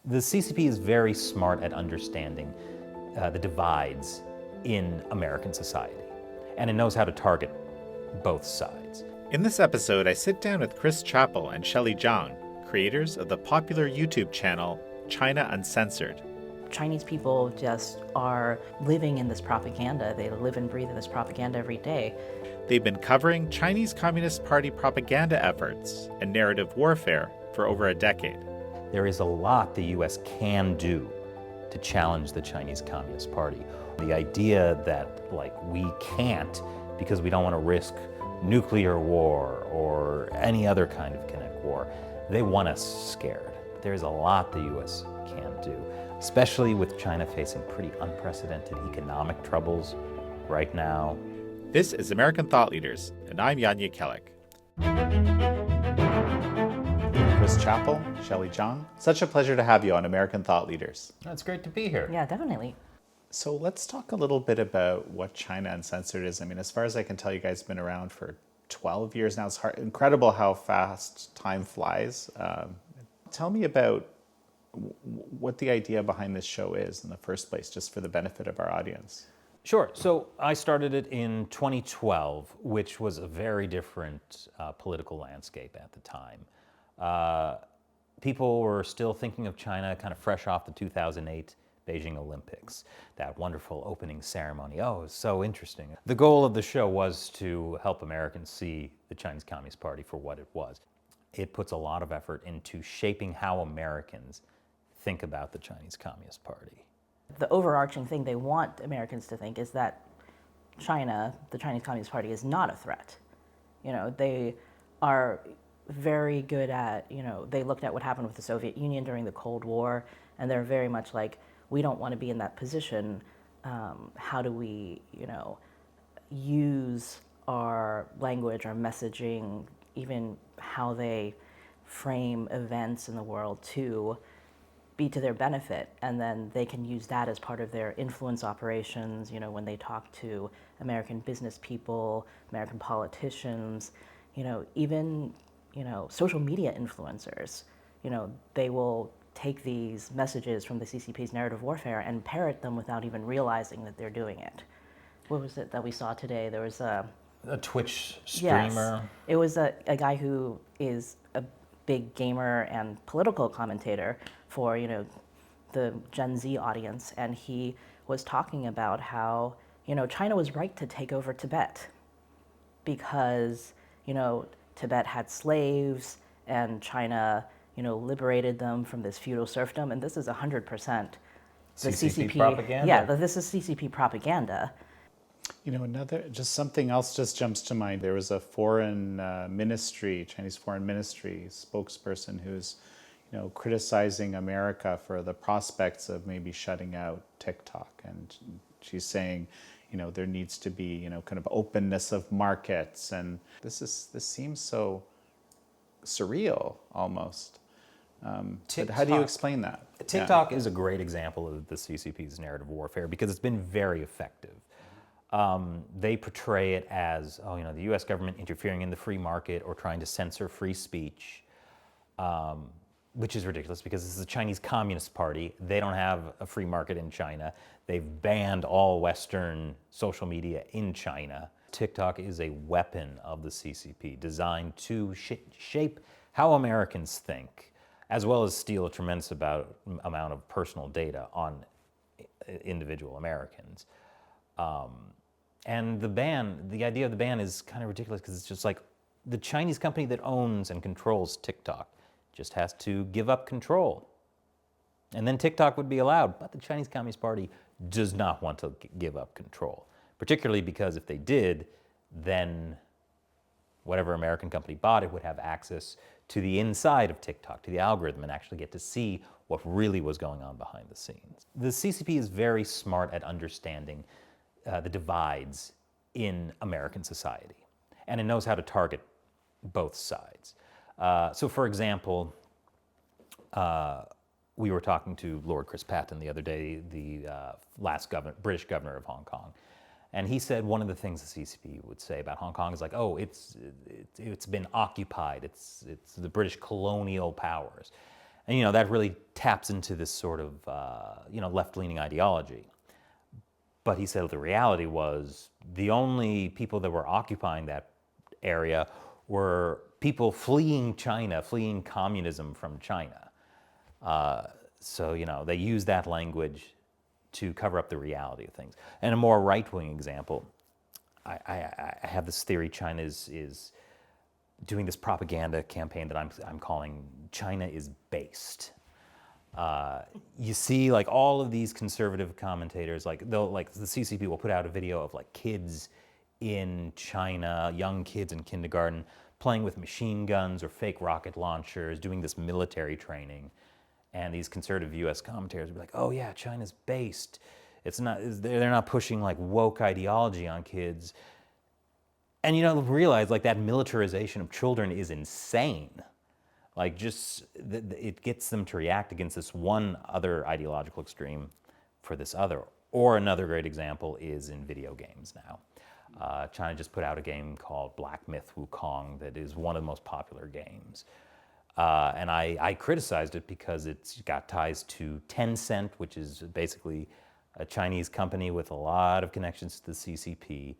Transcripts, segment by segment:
The CCP is very smart at understanding the divides in American society, and it knows how to target both sides. In this episode, I sit down with Chris Chappell and Shelley Zhang, creators of the popular YouTube channel China Uncensored. Chinese people just are living in this propaganda. They live and breathe in this propaganda every day. They've been covering Chinese Communist Party propaganda efforts and narrative warfare for over a decade. There is a lot the U.S. can do to challenge the Chinese Communist Party. The idea that, we can't because we don't want to risk nuclear war or any other kind of kinetic war, they want us scared. There's a lot the U.S. can do, especially with China facing pretty unprecedented economic troubles right now. This is American Thought Leaders, and I'm Jan Jekielek. Chris Chappell, Shelley Zhang, such a pleasure to have you on American Thought Leaders. It's great to be here. Yeah, definitely. So let's talk a little bit about what China Uncensored is. I mean, as far as I can tell, you guys have been around for 12 years now. It's incredible how fast time flies. Tell me about what the idea behind this show is in the first place, just for the benefit of our audience. Sure. So I started it in 2012, which was a very different political landscape at the time. People were still thinking of China kind of fresh off the 2008 Beijing Olympics, that wonderful opening ceremony. Oh, it was so interesting. The goal of the show was to help Americans see the Chinese Communist Party for what it was. It puts a lot of effort into shaping how Americans think about the Chinese Communist Party. The overarching thing they want Americans to think is that China, the Chinese Communist Party, is not a threat. They are very good at, they looked at what happened with the Soviet Union during the Cold War, and they're very much like, we don't want to be in that position. How do we, use our language, our messaging, even how they frame events in the world to be to their benefit, and then they can use that as part of their influence operations, when they talk to American business people, American politicians, even, social media influencers. They will take these messages from the CCP's narrative warfare and parrot them without even realizing that they're doing it. What was it that we saw today? There was a Twitch streamer. Yes, it was a guy who is a big gamer and political commentator for, the Gen Z audience, and he was talking about how, China was right to take over Tibet because, Tibet had slaves and China, liberated them from this feudal serfdom, and this is 100% the CCP propaganda. Yeah, this is CCP propaganda. Something else just jumps to mind. There was a foreign ministry, Chinese foreign ministry spokesperson who's, criticizing America for the prospects of maybe shutting out TikTok. And she's saying, there needs to be, kind of openness of markets. And this seems so surreal almost. But how do you explain that? TikTok is a great example of the CCP's narrative warfare because it's been very effective. They portray it as, the U.S. government interfering in the free market or trying to censor free speech, which is ridiculous because this is the Chinese Communist Party. They don't have a free market in China. They've banned all Western social media in China. TikTok is a weapon of the CCP designed to shape how Americans think, as well as steal a tremendous amount of personal data on individual Americans. And the idea of the ban is kind of ridiculous because it's just like the Chinese company that owns and controls TikTok just has to give up control. And then TikTok would be allowed, but the Chinese Communist Party does not want to give up control, particularly because if they did, then whatever American company bought it would have access to the inside of TikTok, to the algorithm, and actually get to see what really was going on behind the scenes. The CCP is very smart at understanding the divides in American society, and it knows how to target both sides. So for example, we were talking to Lord Chris Patten the other day, the last British governor of Hong Kong, and he said one of the things the CCP would say about Hong Kong is like, oh, it's been occupied, it's the British colonial powers. And that really taps into this sort of left-leaning ideology. But he said the reality was the only people that were occupying that area were people fleeing China, fleeing communism from China. So they use that language to cover up the reality of things. And a more right-wing example, I have this theory China is doing this propaganda campaign that I'm calling China is based. You see, like all of these conservative commentators, the CCP will put out a video of like kids in China, young kids in kindergarten, playing with machine guns or fake rocket launchers, doing this military training. And these conservative U.S. commentators would be like, "Oh yeah, China's based. They're not pushing like woke ideology on kids." And realize like that militarization of children is insane. Like it gets them to react against this one other ideological extreme for this other. Or another great example is in video games now. China just put out a game called Black Myth Wukong that is one of the most popular games. And I criticized it because it's got ties to Tencent, which is basically a Chinese company with a lot of connections to the CCP.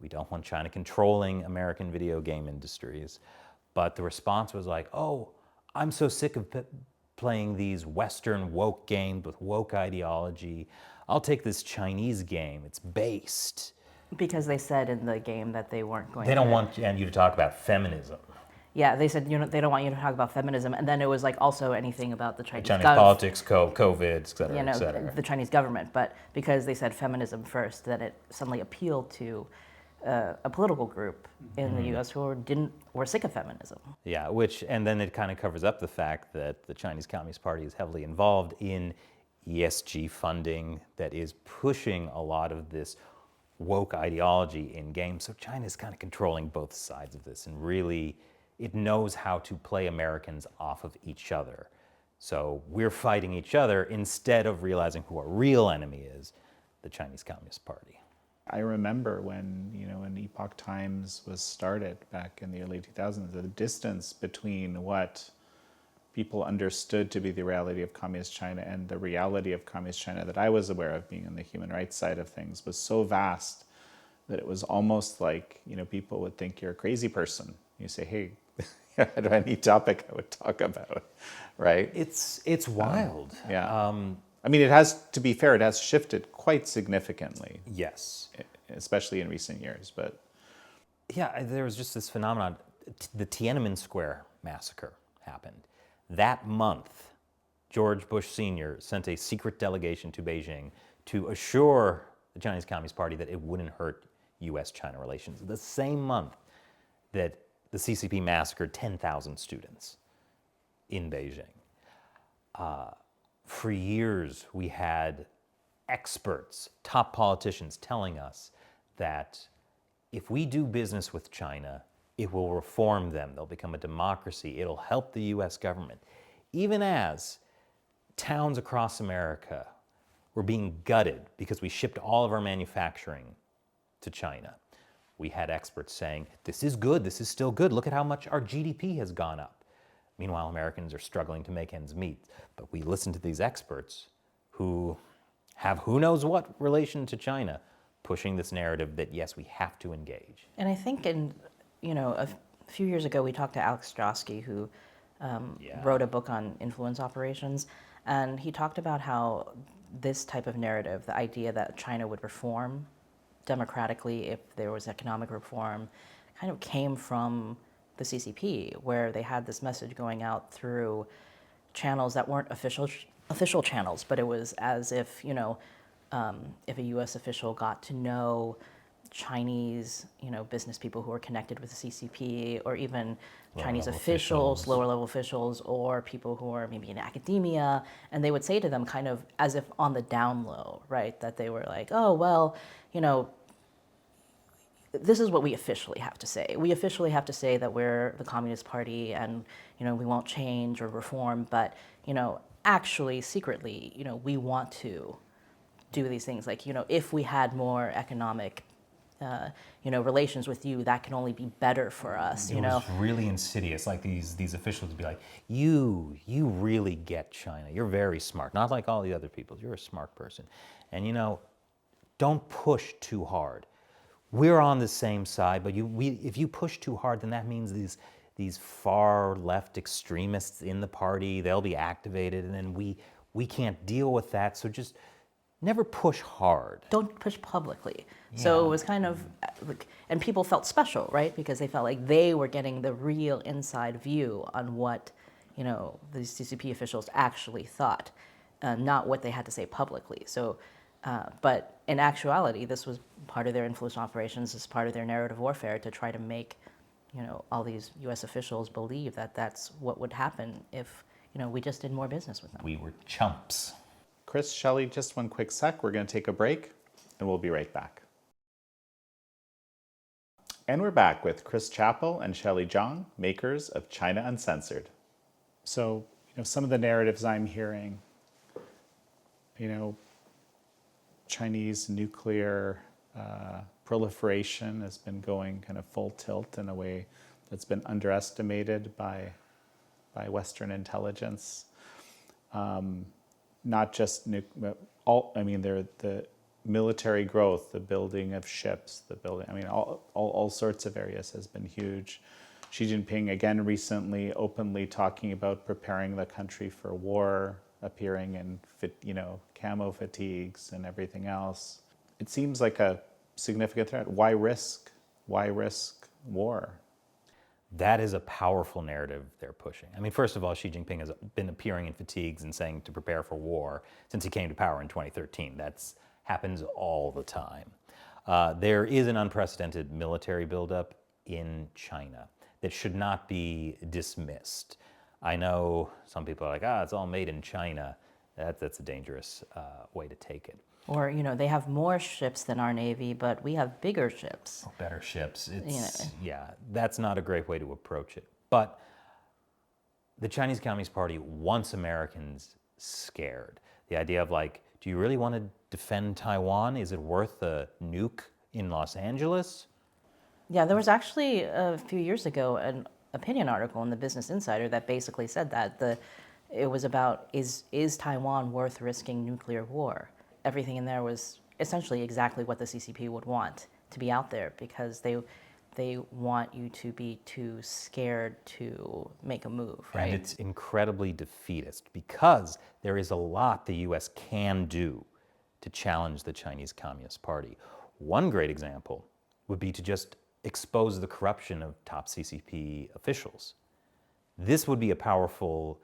We don't want China controlling American video game industries. But the response was like, "Oh, I'm so sick of playing these Western woke games with woke ideology. I'll take this Chinese game. It's based." Because they said in the game that they weren't going to... They don't want you to talk about feminism. Yeah, they said they don't want you to talk about feminism, and then it was like also anything about the Chinese politics, COVID, et cetera, et cetera. The Chinese government. But because they said feminism first, then it suddenly appealed to a political group in the U.S. who were sick of feminism. Yeah, and then it kind of covers up the fact that the Chinese Communist Party is heavily involved in ESG funding that is pushing a lot of this woke ideology in games. So China's kind of controlling both sides of this, and really it knows how to play Americans off of each other. So we're fighting each other instead of realizing who our real enemy is, the Chinese Communist Party. I remember when Epoch Times was started back in the early 2000s, the distance between what people understood to be the reality of Communist China and the reality of Communist China that I was aware of, being on the human rights side of things, was so vast that it was almost like, people would think you're a crazy person. You say, "Hey, I don't have any topic I would talk about," right? It's wild. Yeah. I mean, it has, to be fair, it has shifted quite significantly. Yes. Especially in recent years, but... Yeah, there was just this phenomenon. The Tiananmen Square massacre happened. That month, George Bush Sr. sent a secret delegation to Beijing to assure the Chinese Communist Party that it wouldn't hurt U.S.-China relations. The same month that the CCP massacred 10,000 students in Beijing. For years, we had experts, top politicians telling us that if we do business with China, it will reform them. They'll become a democracy. It'll help the U.S. government. Even as towns across America were being gutted because we shipped all of our manufacturing to China, we had experts saying, "This is good. This is still good. Look at how much our GDP has gone up." Meanwhile, Americans are struggling to make ends meet. But we listen to these experts who have who knows what relation to China, pushing this narrative that, yes, we have to engage. And I think a few years ago, we talked to Alex Joske, who wrote a book on influence operations. And he talked about how this type of narrative, the idea that China would reform democratically if there was economic reform, kind of came from the CCP, where they had this message going out through channels that weren't official channels, but it was as if, if a U.S. official got to know Chinese, business people who are connected with the CCP, or even Chinese officials, lower level officials, or people who are maybe in academia, and they would say to them kind of as if on the down low, right, that they were like, "Oh, well, this is what we officially have to say. We officially have to say that we're the Communist Party and, we won't change or reform, but, actually, secretly, we want to do these things. Like, if we had more economic relations with you, that can only be better for us. It was really insidious. Like these officials would be like, you really get China. You're very smart. Not like all the other people. You're a smart person. And don't push too hard. We're on the same side, but if you push too hard, then that means these far left extremists in the party, they'll be activated, and then we can't deal with that. So just never push hard. Don't push publicly. So it was kind of like, and people felt special, right? Because they felt like they were getting the real inside view on what, these CCP officials actually thought, not what they had to say publicly. So, but in actuality, this was part of their influence operations, as part of their narrative warfare to try to make, all these U.S. officials believe that that's what would happen if, we just did more business with them. We were chumps. Chris, Shelley, just one quick sec. We're going to take a break, and we'll be right back. And we're back with Chris Chappell and Shelley Zhang, makers of China Uncensored. So, some of the narratives I'm hearing, Chinese nuclear proliferation has been going kind of full tilt in a way that's been underestimated by Western intelligence. Not just the military growth, the building of ships, all sorts of areas has been huge. Xi Jinping, again, recently openly talking about preparing the country for war, appearing in, camo fatigues and everything else. It seems like a significant threat. Why risk? Why risk war? That is a powerful narrative they're pushing. First of all, Xi Jinping has been appearing in fatigues and saying to prepare for war since he came to power in 2013. That happens all the time. There is an unprecedented military buildup in China that should not be dismissed. I know some people are like, it's all made in China. That's a dangerous way to take it. Or, they have more ships than our Navy, but we have bigger ships. Better ships. That's not a great way to approach it. But the Chinese Communist Party wants Americans scared. The idea of do you really want to defend Taiwan? Is it worth a nuke in Los Angeles? Yeah, there was actually a few years ago an opinion article in the Business Insider that basically said that it was about, is Taiwan worth risking nuclear war? Everything in there was essentially exactly what the CCP would want to be out there, because they want you to be too scared to make a move, right? And it's incredibly defeatist because there is a lot the U.S. can do to challenge the Chinese Communist Party. One great example would be to just expose the corruption of top CCP officials. This would be a powerful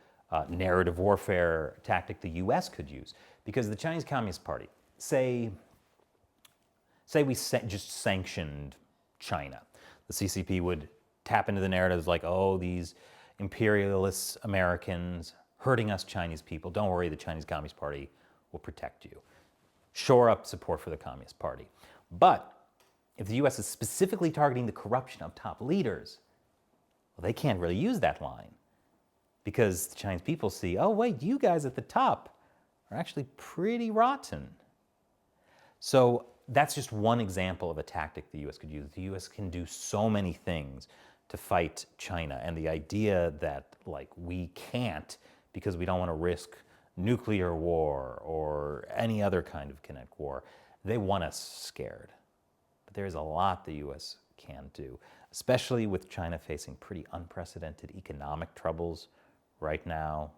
narrative warfare tactic the U.S. could use, because the Chinese Communist Party, say we just sanctioned China, the CCP would tap into the narratives like, these imperialist Americans hurting us Chinese people. Don't worry, the Chinese Communist Party will protect you. Shore up support for the Communist Party. But if the U.S. is specifically targeting the corruption of top leaders, they can't really use that line, because the Chinese people see, wait, you guys at the top are actually pretty rotten. So that's just one example of a tactic the U.S. could use. The U.S. can do so many things to fight China, and the idea that we can't because we don't want to risk nuclear war or any other kind of kinetic war, they want us scared. But there is a lot the U.S. can do, especially with China facing pretty unprecedented economic troubles right now.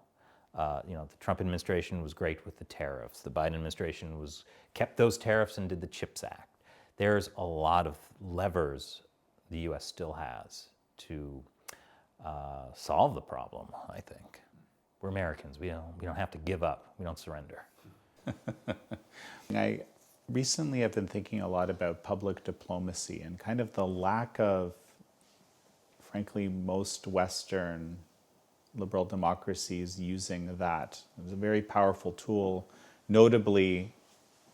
The Trump administration was great with the tariffs. The Biden administration kept those tariffs and did the CHIPS Act. There's a lot of levers the U.S. still has to solve the problem, I think. We're Americans. We don't have to give up. We don't surrender. I recently have been thinking a lot about public diplomacy and kind of the lack of, frankly, most Western liberal democracies using that. It was a very powerful tool, notably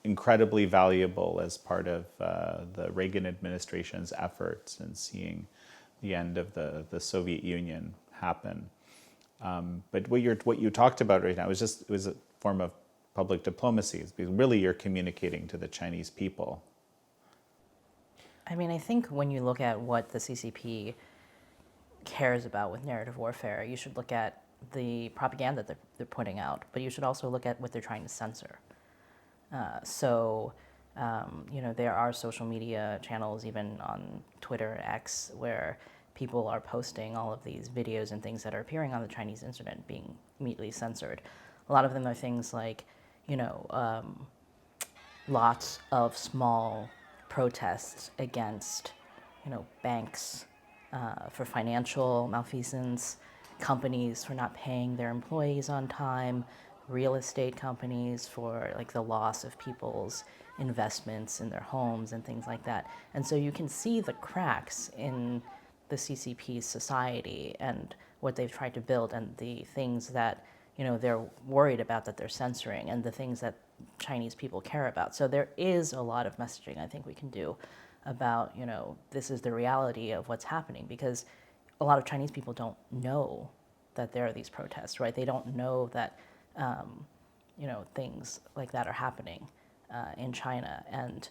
incredibly valuable as part of the Reagan administration's efforts in seeing the end of the Soviet Union happen. But what you talked about right now it was a form of public diplomacy. It's because really you're communicating to the Chinese people. I mean, I think when you look at what the CCP cares about with narrative warfare, you should look at the propaganda that they're putting out, but you should also look at what they're trying to censor. There are social media channels, even on Twitter, X, where people are posting all of these videos and things that are appearing on the Chinese internet being immediately censored. A lot of them are things like, lots of small protests against, banks for financial malfeasance, companies for not paying their employees on time, real estate companies for like the loss of people's investments in their homes and things like that. And so you can see the cracks in the CCP's society and what they've tried to build and the things that they're worried about that they're censoring and the things that Chinese people care about. So there is a lot of messaging I think we can do about, this is the reality of what's happening, because a lot of Chinese people don't know that there are these protests, right? They don't know that, things like that are happening in China. And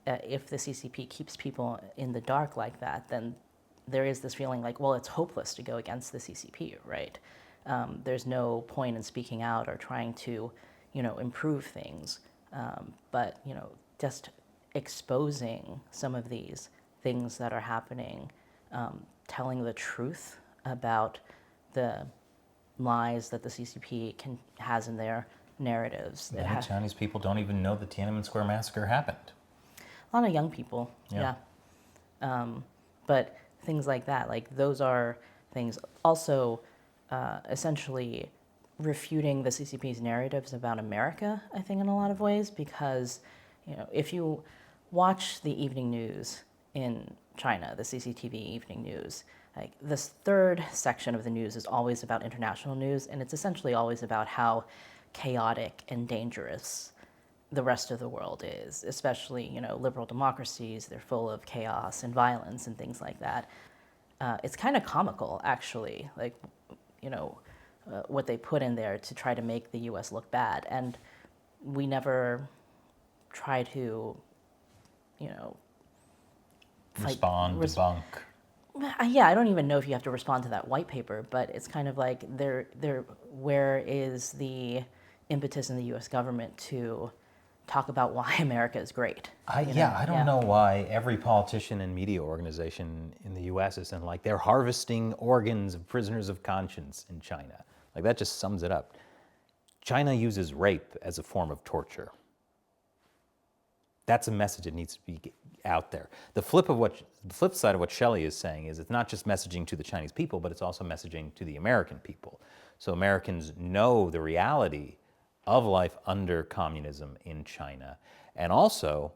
if the CCP keeps people in the dark like that, then there is this feeling like, well, it's hopeless to go against the CCP, right? There's no point in speaking out or trying to, improve things. But just exposing some of these things that are happening, telling the truth about the lies that the CCP has in their narratives. Many Chinese people don't even know the Tiananmen Square massacre happened. A lot of young people, yeah. But things like that, like those are things. Also, essentially refuting the CCP's narratives about America, I think, in a lot of ways, because, if you watch the evening news in China, the CCTV evening news, like this third section of the news is always about international news, and it's essentially always about how chaotic and dangerous the rest of the world is, especially, liberal democracies. They're full of chaos and violence and things like that. It's kind of comical, actually, like, what they put in there to try to make the U.S. look bad. And we never try to, debunk. Yeah, I don't even know if you have to respond to that white paper, but it's kind of like where is the impetus in the U.S. government to talk about why America is great? I don't know why every politician and media organization in the U.S. isn't like they're harvesting organs of prisoners of conscience in China. Like that just sums it up. China uses rape as a form of torture. That's a message that needs to be out there. The flip side of what Shelley is saying is it's not just messaging to the Chinese people, but it's also messaging to the American people. So Americans know the reality of life under communism in China. And also,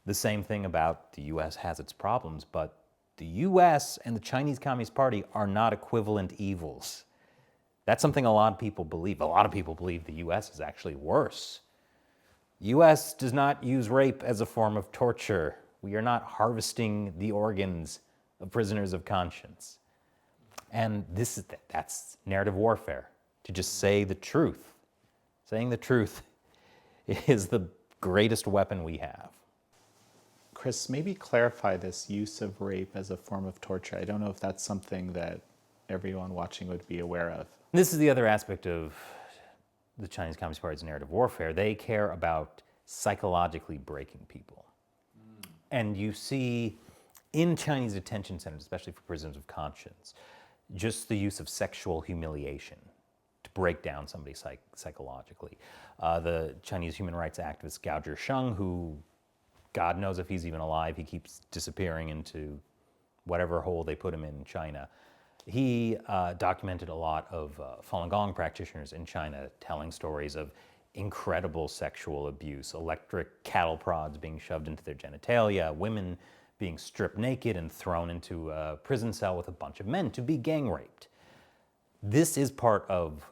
the same thing about the U.S. has its problems, but the U.S. and the Chinese Communist Party are not equivalent evils. That's something a lot of people believe. A lot of people believe the U.S. is actually worse. U.S. does not use rape as a form of torture. We are not harvesting the organs of prisoners of conscience. And that's narrative warfare, to just say the truth. Saying the truth is the greatest weapon we have. Chris, maybe clarify this use of rape as a form of torture. I don't know if that's something that everyone watching would be aware of. This is the other aspect of the Chinese Communist Party's narrative warfare. They care about psychologically breaking people. And you see in Chinese detention centers, especially for prisoners of conscience, just the use of sexual humiliation to break down somebody psychologically. The Chinese human rights activist Gao Zhisheng, who God knows if he's even alive, he keeps disappearing into whatever hole they put him in China. He documented a lot of Falun Gong practitioners in China telling stories of incredible sexual abuse, electric cattle prods being shoved into their genitalia, women being stripped naked and thrown into a prison cell with a bunch of men to be gang raped. This is part of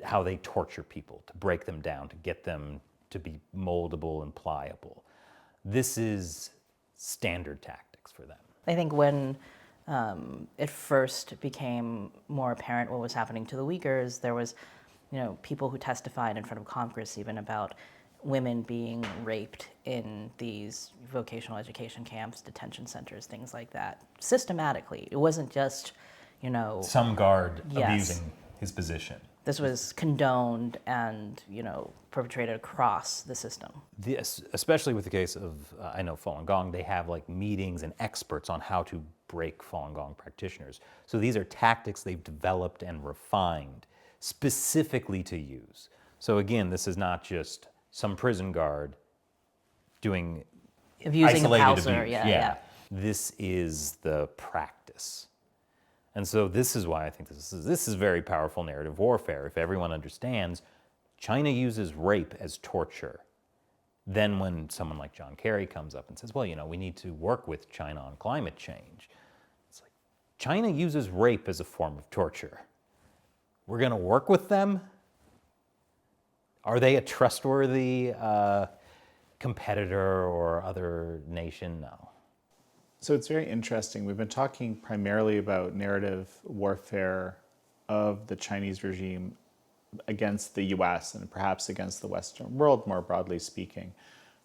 how they torture people, to break them down, to get them to be moldable and pliable. This is standard tactics for them. I think when it first became more apparent what was happening to the Uyghurs, there was, people who testified in front of Congress even about women being raped in these vocational education camps, detention centers, things like that, systematically. It wasn't just, Some guard Yes. abusing his position. this was condoned and, perpetrated across the system. Especially with the case of, I know Falun Gong, they have like meetings and experts on how to break Falun Gong practitioners. So these are tactics they've developed and refined specifically to use. So again, this is not just some prison guard doing Abusing a isolated Pauser, abuse. yeah. This is the practice. And so this is why I think this is very powerful narrative warfare. If everyone understands China uses rape as torture, then when someone like John Kerry comes up and says, well, we need to work with China on climate change, it's like, China uses rape as a form of torture. We're going to work with them? Are they a trustworthy competitor or other nation? No. So it's very interesting. We've been talking primarily about narrative warfare of the Chinese regime against the US and perhaps against the Western world, more broadly speaking.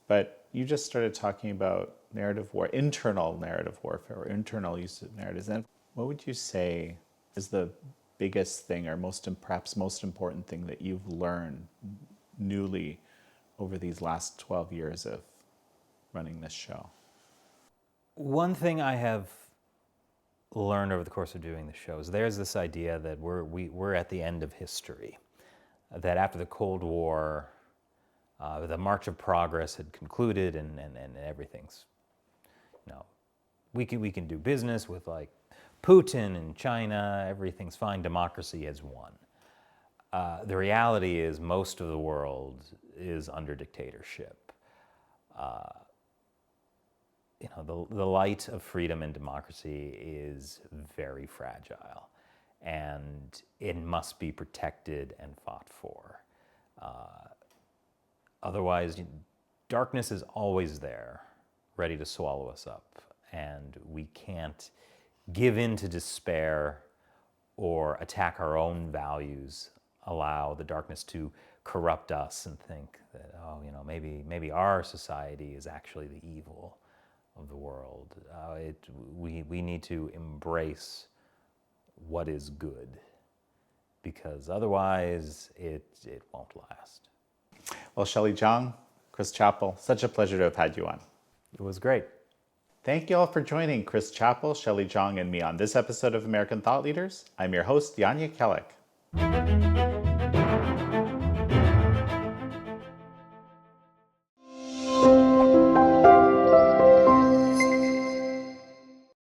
But you just started talking about internal narrative warfare, or internal use of narratives. And what would you say is the biggest thing, or perhaps most important thing that you've learned newly over these last 12 years of running this show? One thing I have learned over the course of doing the show is there's this idea that we're at the end of history, that after the Cold War, the march of progress had concluded, and everything's, we can do business with like Putin and China, everything's fine, democracy has won. The reality is most of the world is under dictatorship. The light of freedom and democracy is very fragile, and it must be protected and fought for. Otherwise, darkness is always there, ready to swallow us up, and we can't give in to despair or attack our own values, allow the darkness to corrupt us and think that, maybe our society is actually the evil of the world. We need to embrace what is good, because otherwise it won't last. Well, Shelley Zhang, Chris Chappell, such a pleasure to have had you on. It was great. Thank you all for joining Chris Chappell, Shelley Zhang, and me on this episode of American Thought Leaders. I'm your host, Jan Jekielek.